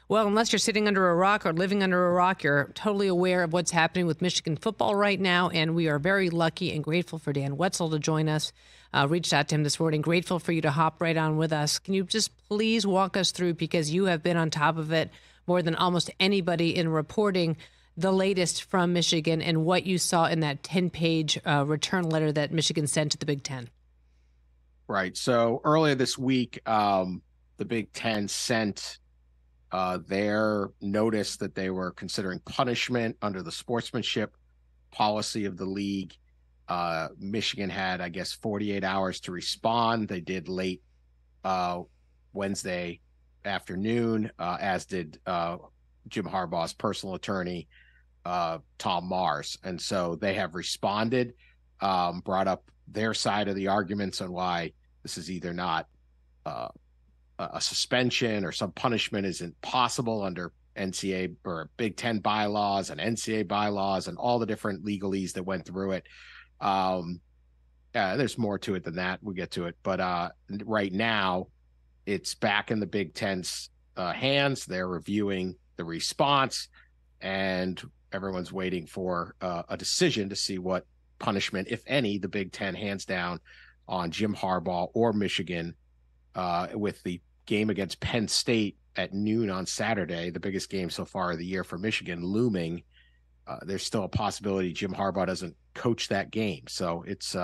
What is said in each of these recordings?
Well, unless you're sitting under a rock or living under a rock, you're totally aware of what's happening with Michigan football right now, and we are very lucky and grateful for Dan Wetzel to join us. Reached out to him this morning. Grateful for you to hop right on with us. Can you just please walk us through, because you have been on top of it more than almost anybody in reporting the latest from Michigan and what you saw in that 10-page return letter that Michigan sent to the Big Ten? Right. So earlier this week, the Big Ten sent their notice that they were considering punishment under the sportsmanship policy of the league. Michigan had, I guess, 48 hours to respond. They did late Wednesday afternoon, as did Jim Harbaugh's personal attorney, Tom Mars. And so they have responded, brought up their side of the arguments on why this is either not a suspension or some punishment isn't possible under NCAA or Big Ten bylaws and NCAA bylaws and all the different legalese that went through it. There's more to it than that. We'll get to it. But right now, it's back in the Big Ten's hands. They're reviewing the response, and everyone's waiting for a decision to see what punishment, if any, the Big Ten hands down on Jim Harbaugh or Michigan, with the game against Penn State at noon on Saturday, the biggest game so far of the year for Michigan, looming. There's still a possibility Jim Harbaugh doesn't coach that game. So it's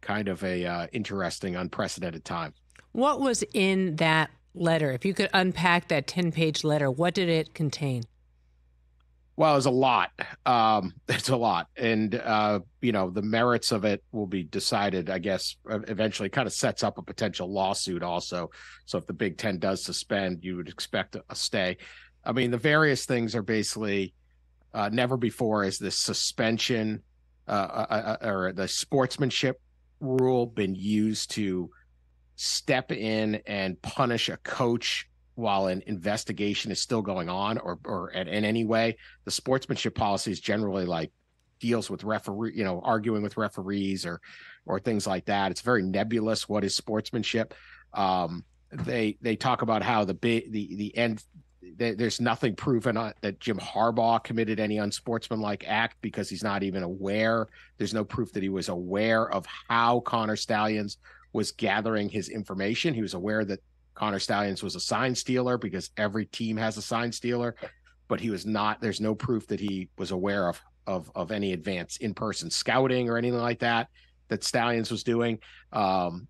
kind of a interesting, unprecedented time. What was in that letter? If you could unpack that 10-page letter, what did it contain? Well, it's a lot. It's a lot. And, the merits of it will be decided, I guess, eventually. Kind of sets up a potential lawsuit also. So if the Big Ten does suspend, you would expect a stay. I mean, the various things are basically never before has this suspension or the sportsmanship rule been used to step in and punish a coach while an investigation is still going on, or in any way. The sportsmanship policy is generally like deals with arguing with referees or things like that. It's very nebulous. What is sportsmanship? They talk about how the end. There's nothing proven that Jim Harbaugh committed any unsportsmanlike act because he's not even aware. There's no proof that he was aware of how Connor Stalions was gathering his information. He was aware that Connor Stalions was a sign stealer because every team has a sign stealer, but he was not. There's no proof that he was aware of any advanced in-person scouting or anything like that Stalions was doing.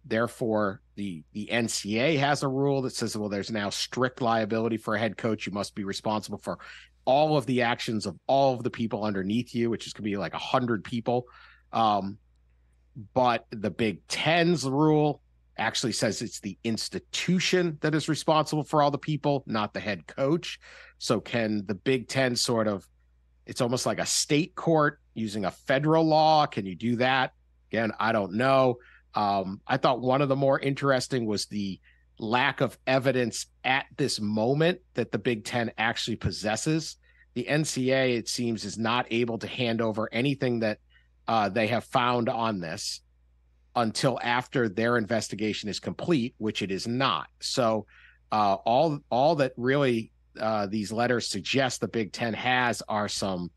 Therefore, the NCAA has a rule that says, well, there's now strict liability for a head coach. You must be responsible for all of the actions of all of the people underneath you, which is going to be like 100 people. But the Big Ten's rule actually says it's the institution that is responsible for all the people, not the head coach. So can the Big Ten it's almost like a state court using a federal law. Can you do that? Again, I don't know. I thought one of the more interesting was the lack of evidence at this moment that the Big Ten actually possesses. The NCAA, it seems, is not able to hand over anything that they have found on this until after their investigation is complete, which it is not. So all that really these letters suggest the Big Ten has are some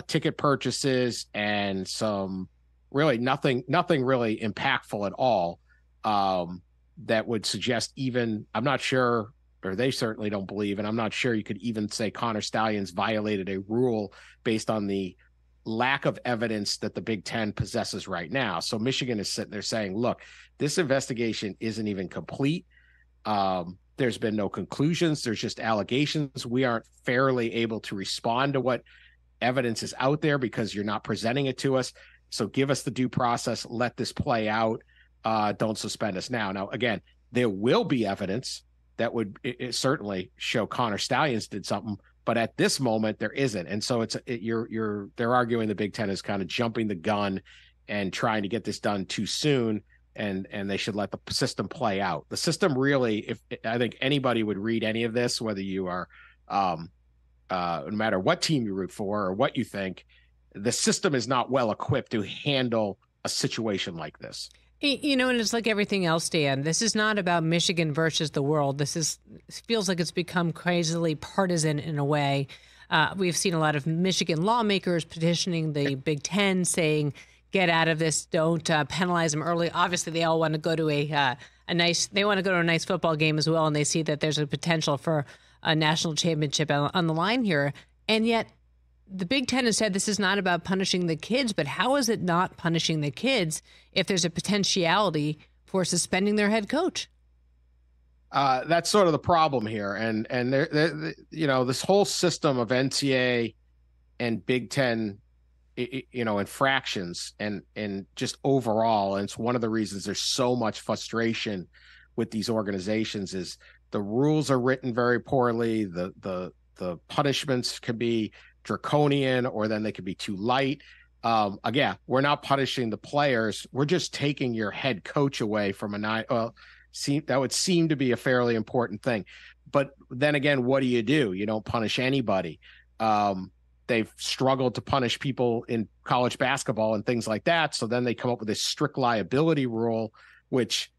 ticket purchases and some really nothing really impactful at all that would suggest even, I'm not sure, or they certainly don't believe, and I'm not sure you could even say Connor Stalions violated a rule based on the lack of evidence that the Big Ten possesses right now. So Michigan is sitting there saying, look, this investigation isn't even complete. There's been no conclusions. There's just allegations. We aren't fairly able to respond to what evidence is out there because you're not presenting it to us. So give us the due process. Let this play out. Don't suspend us now. Now, again, there will be evidence that would certainly show Connor Stalions did something, but at this moment there isn't. And so they're arguing the Big Ten is kind of jumping the gun and trying to get this done too soon. And they should let the system play out. The system really, I think anybody would read any of this, whether you are, no matter what team you root for or what you think, the system is not well equipped to handle a situation like this. And it's like everything else, Dan. This is not about Michigan versus the world. It feels like it's become crazily partisan in a way. We've seen a lot of Michigan lawmakers petitioning the Big Ten, saying, "Get out of this! Don't penalize them early." Obviously, they all want to go to a nice football game as well, and they see that there's a potential for a national championship on the line here, and yet the Big Ten has said this is not about punishing the kids, but how is it not punishing the kids if there's a potentiality for suspending their head coach? That's sort of the problem here. And this whole system of NCAA and Big Ten, infractions and just overall, and it's one of the reasons there's so much frustration with these organizations is the rules are written very poorly. The punishments can be draconian, or then they could be too light. Again, we're not punishing the players. We're just taking your head coach away from that would seem to be a fairly important thing. But then again, what do? You don't punish anybody. They've struggled to punish people in college basketball and things like that. So then they come up with this strict liability rule, which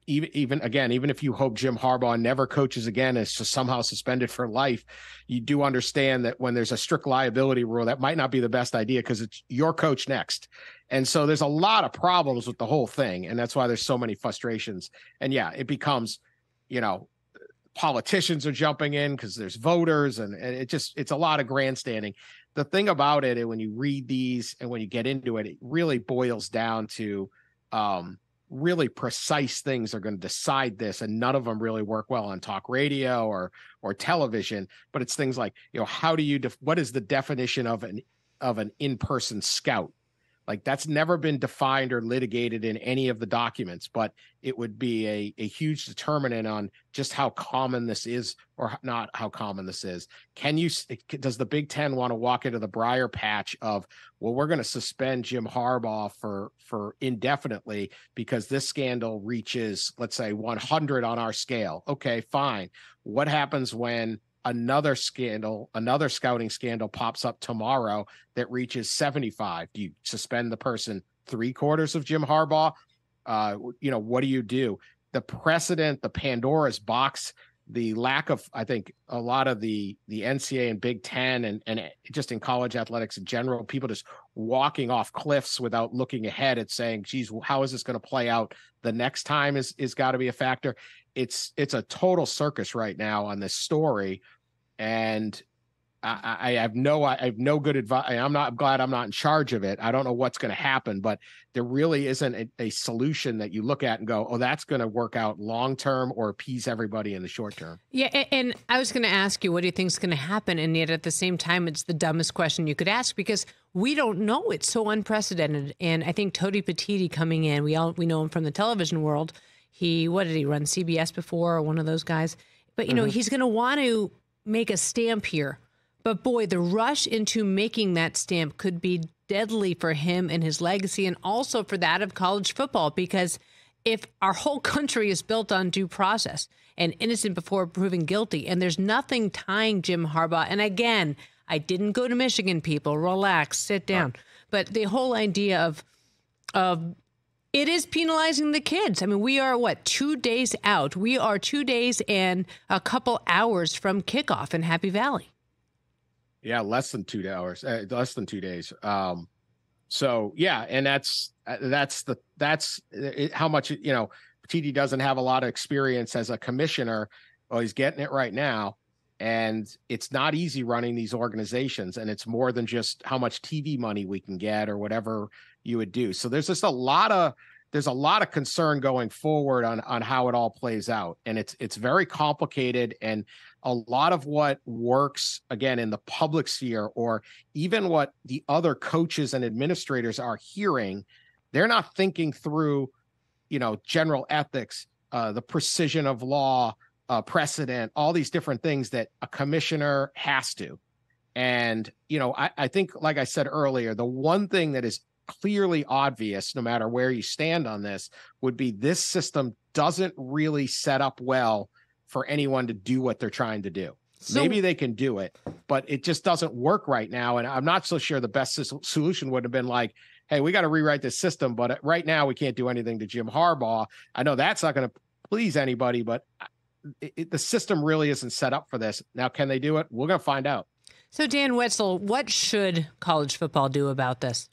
even if you hope Jim Harbaugh never coaches again, is just somehow suspended for life, you do understand that when there's a strict liability rule, that might not be the best idea because it's your coach next. And so there's a lot of problems with the whole thing. And that's why there's so many frustrations. And yeah, it becomes, politicians are jumping in because there's voters and it's a lot of grandstanding. The thing about it, and when you read these and when you get into it, it really boils down to really precise things are going to decide this, and none of them really work well on talk radio or television. But it's things like, how do you what is the definition of an in-person scout? Like, that's never been defined or litigated in any of the documents, but it would be a huge determinant on just how common this is or not how common this is. Does the Big Ten want to walk into the briar patch of, well, we're going to suspend Jim Harbaugh for indefinitely because this scandal reaches, let's say, 100 on our scale? Okay, fine. What happens when another scouting scandal pops up tomorrow that reaches 75? Do you suspend the person 3/4 of Jim Harbaugh? What do you do? The precedent, the Pandora's box, the lack of, I think, a lot of the NCAA and Big Ten and just in college athletics in general, people just walking off cliffs without looking ahead at saying, geez, how is this going to play out the next time is got to be a factor. It's a total circus right now on this story. And I have no good advice. I'm glad I'm not in charge of it. I don't know what's going to happen, but there really isn't a solution that you look at and go, oh, that's going to work out long-term or appease everybody in the short term. Yeah. And I was going to ask you, what do you think is going to happen? And yet at the same time, it's the dumbest question you could ask because we don't know. It's so unprecedented. And I think Tony Petitti coming in, we know him from the television world. What did he run, CBS before, or one of those guys? But, he's going to want to make a stamp here. But boy, the rush into making that stamp could be deadly for him and his legacy, and also for that of college football, because if our whole country is built on due process and innocent before proven guilty, and there's nothing tying Jim Harbaugh, and again, I didn't go to Michigan, people, relax, sit down. But the whole idea of it is penalizing the kids. I mean, we are, 2 days out? We are 2 days and a couple hours from kickoff in Happy Valley. Yeah, less than 2 hours, less than 2 days. So yeah, and that's how much, Petitti doesn't have a lot of experience as a commissioner. Well, he's getting it right now. And it's not easy running these organizations. And it's more than just how much TV money we can get or whatever you would do. So there's just a lot of concern going forward on how it all plays out. And it's very complicated. And a lot of what works, again, in the public sphere, or even what the other coaches and administrators are hearing, they're not thinking through, general ethics, the precision of law, precedent, all these different things that a commissioner has to. And, I think, like I said earlier, the one thing that is clearly obvious, no matter where you stand on this, would be this system doesn't really set up well for anyone to do what they're trying to do. So, maybe they can do it, but it just doesn't work right now. And I'm not so sure the best solution would have been like, hey, we got to rewrite this system, but right now we can't do anything to Jim Harbaugh. I know that's not going to please anybody, but the system really isn't set up for this. Now, can they do it? We're going to find out. So, Dan Wetzel, what should college football do about this?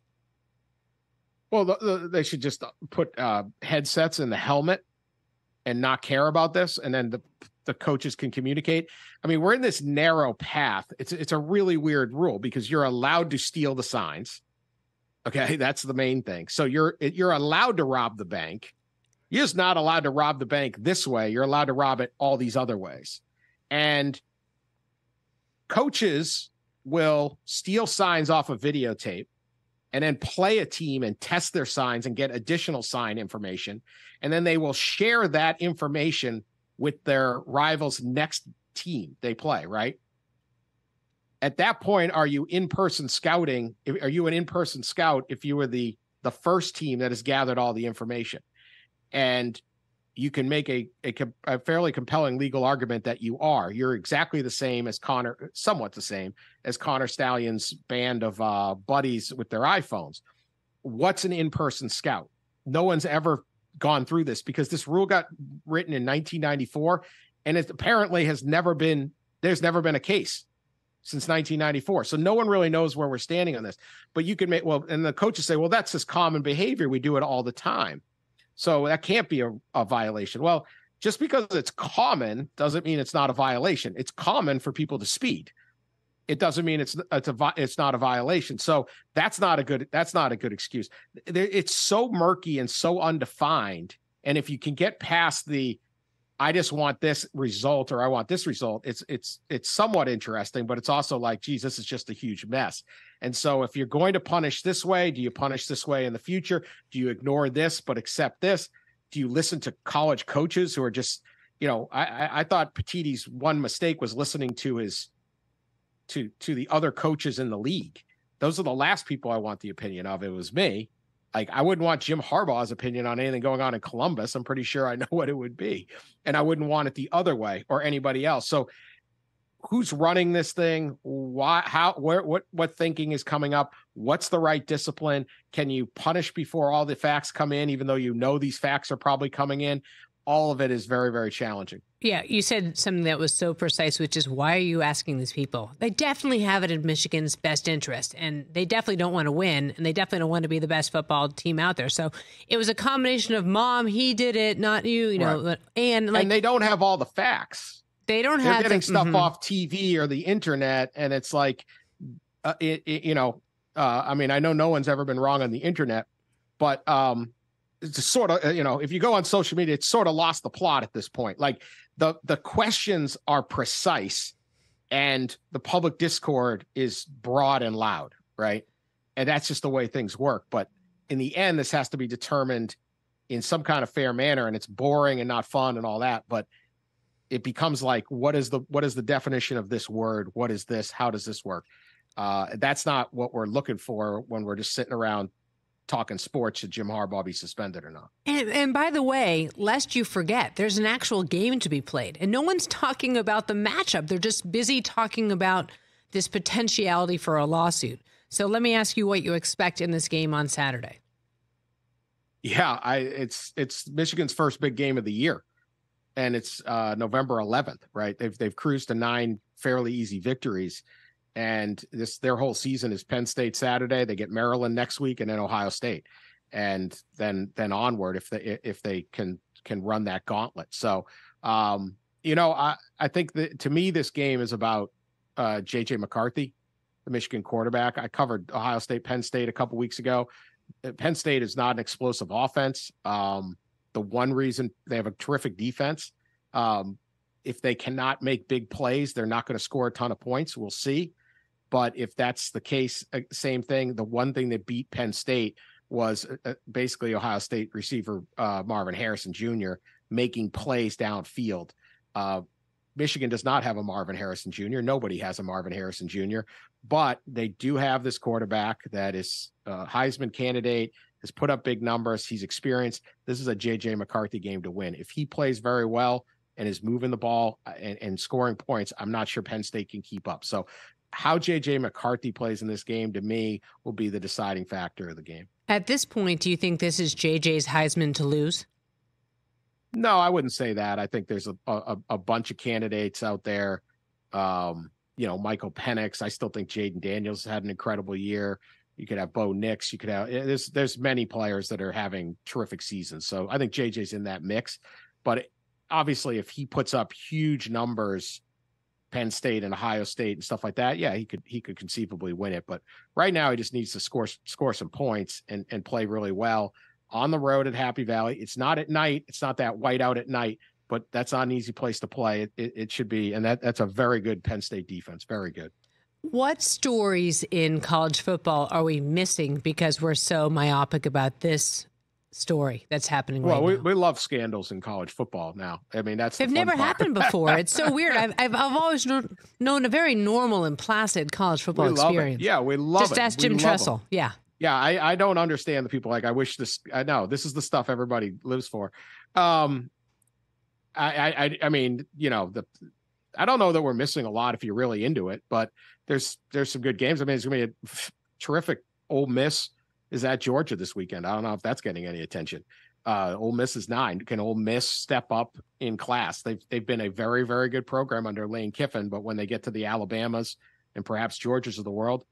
Well, they should just put headsets in the helmet and not care about this, and then the coaches can communicate. I mean, we're in this narrow path. It's a really weird rule because you're allowed to steal the signs. Okay, that's the main thing. So you're allowed to rob the bank. You're just not allowed to rob the bank this way. You're allowed to rob it all these other ways. And coaches will steal signs off of videotape and then play a team and test their signs and get additional sign information. And then they will share that information with their rivals' next team they play, right? At that point, are you in-person scouting? Are you an in-person scout if you were the first team that has gathered all the information? And you can make a fairly compelling legal argument that you're exactly the same as somewhat the same as Connor Stallion's band of buddies with their iPhones. What's an in-person scout? No one's ever gone through this because this rule got written in 1994, and it apparently there's never been a case since 1994. So no one really knows where we're standing on this. But you can and the coaches say, well, that's just common behavior. We do it all the time. So that can't be a violation. Well, just because it's common doesn't mean it's not a violation. It's common for people to speed. It doesn't mean it's not a violation. So that's not a good excuse. It's so murky and so undefined. And if you can get past I just want this result or I want this result, it's somewhat interesting, but it's also like, geez, this is just a huge mess. And so if you're going to punish this way, do you punish this way in the future? Do you ignore this but accept this? Do you listen to college coaches who are just, I thought Petitti's one mistake was listening to the other coaches in the league. Those are the last people I want the opinion of. It was me. Like, I wouldn't want Jim Harbaugh's opinion on anything going on in Columbus. I'm pretty sure I know what it would be. And I wouldn't want it the other way or anybody else. So who's running this thing? Why, how, where, what thinking is coming up? What's the right discipline? Can you punish before all the facts come in, even though these facts are probably coming in? All of it is very, very challenging. Yeah, you said something that was so precise, which is, why are you asking these people? They definitely have it in Michigan's best interest, and they definitely don't want to win, and they definitely don't want to be the best football team out there. So it was a combination of, Mom, he did it, not you, right. And they don't have all the facts. They're getting stuff off TV or the internet, and it's like, I mean, I know no one's ever been wrong on the internet, but it's sort of, if you go on social media, it's sort of lost the plot at this point. Like the questions are precise and the public discord is broad and loud, right? And that's just the way things work. But in the end, this has to be determined in some kind of fair manner, and it's boring and not fun and all that. But it becomes like, what is the definition of this word? What is this? How does this work? That's not what we're looking for when we're just sitting around talking sports. Should Jim Harbaugh be suspended or not? And by the way, lest you forget, there's an actual game to be played, and no one's talking about the matchup. They're just busy talking about this potentiality for a lawsuit. So let me ask you what you expect in this game on Saturday. Yeah, it's Michigan's first big game of the year, and it's November 11th, right? They've cruised to 9 fairly easy victories. And their whole season is Penn State Saturday. They get Maryland next week, and then Ohio State, and then onward if they can run that gauntlet. So, I think that, to me, this game is about JJ McCarthy, the Michigan quarterback. I covered Ohio State, Penn State a couple weeks ago. Penn State is not an explosive offense. The one reason they have a terrific defense. If they cannot make big plays, they're not going to score a ton of points. We'll see. But if that's the case, same thing. The one thing that beat Penn State was basically Ohio State receiver Marvin Harrison Jr. making plays downfield. Michigan does not have a Marvin Harrison Jr. Nobody has a Marvin Harrison Jr. But they do have this quarterback that is a Heisman candidate, has put up big numbers. He's experienced. This is a J.J. McCarthy game to win. If he plays very well and is moving the ball and scoring points, I'm not sure Penn State can keep up. So how J.J. McCarthy plays in this game, to me, will be the deciding factor of the game. At this point, do you think this is J.J.'s Heisman to lose? No, I wouldn't say that. I think there's a bunch of candidates out there. Michael Penix. I still think Jaden Daniels had an incredible year. You could have Bo Nix. You could have there's many players that are having terrific seasons. So I think JJ's in that mix. But obviously, if he puts up huge numbers, Penn State and Ohio State and stuff like that, yeah, he could conceivably win it. But right now, he just needs to score some points and play really well on the road at Happy Valley. It's not at night. It's not that whiteout at night, but that's not an easy place to play. It should be, and that's a very good Penn State defense. Very good. What stories in college football are we missing because we're so myopic about this story that's happening right now? We love scandals in college football now. I mean, they've never happened before. It's so weird. I've always known a very normal and placid college football experience. Yeah, we love it. Just ask Jim Tressel. Yeah. Yeah, I don't understand the people I wish this. I know this is the stuff everybody lives for. I mean, I don't know that we're missing a lot if you're really into it, but there's some good games. I mean, it's going to be a terrific. Ole Miss is at Georgia this weekend. I don't know if that's getting any attention. Ole Miss is 9. Can Ole Miss step up in class? They've been a very, very good program under Lane Kiffin, but when they get to the Alabamas and perhaps Georgias of the world,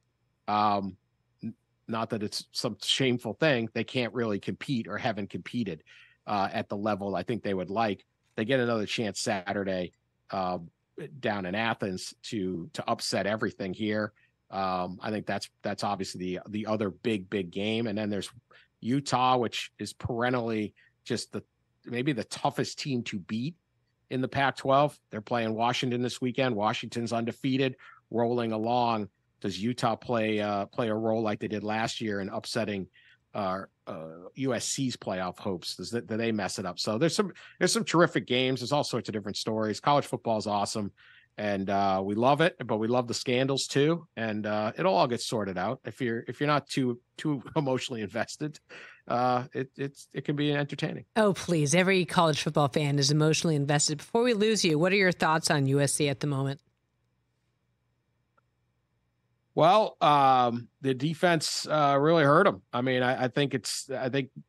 not that it's some shameful thing, they can't really compete or haven't competed at the level I think they would like. They get another chance Saturday down in Athens to upset everything here. I think that's obviously the other big game. And then there's Utah, which is perennially just maybe the toughest team to beat in the Pac-12. They're playing Washington this weekend. Washington's undefeated, rolling along. Does Utah play a role like they did last year in upsetting USC's playoff hopes? Do they mess it up? So there's some terrific games. There's all sorts of different stories. College football is awesome, and we love it, but we love the scandals too. And it'll all get sorted out. If you're not too emotionally invested, it can be entertaining. Oh, please! Every college football fan is emotionally invested. Before we lose you, what are your thoughts on USC at the moment? Well, the defense really hurt them. I mean, I think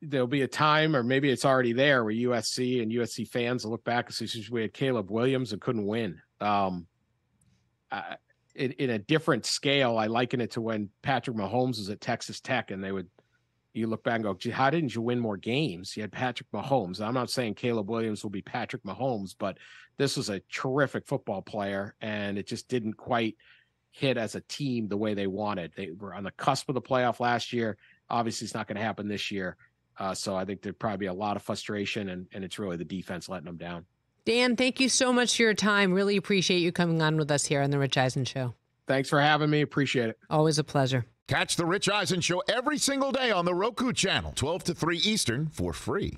there'll be a time, or maybe it's already there, where USC and USC fans will look back and see we had Caleb Williams and couldn't win. In a different scale, I liken it to when Patrick Mahomes was at Texas Tech, and you look back and go, gee, how didn't you win more games? You had Patrick Mahomes. I'm not saying Caleb Williams will be Patrick Mahomes, but this was a terrific football player, and it just didn't quite hit as a team the way they wanted. They were on the cusp of the playoff last year. Obviously, it's not going to happen this year. So I think there'd probably be a lot of frustration, and it's really the defense letting them down. Dan, thank you so much for your time. Really appreciate you coming on with us here on The Rich Eisen Show. Thanks for having me. Appreciate it. Always a pleasure. Catch The Rich Eisen Show every single day on the Roku channel, 12 to 3 Eastern, for free.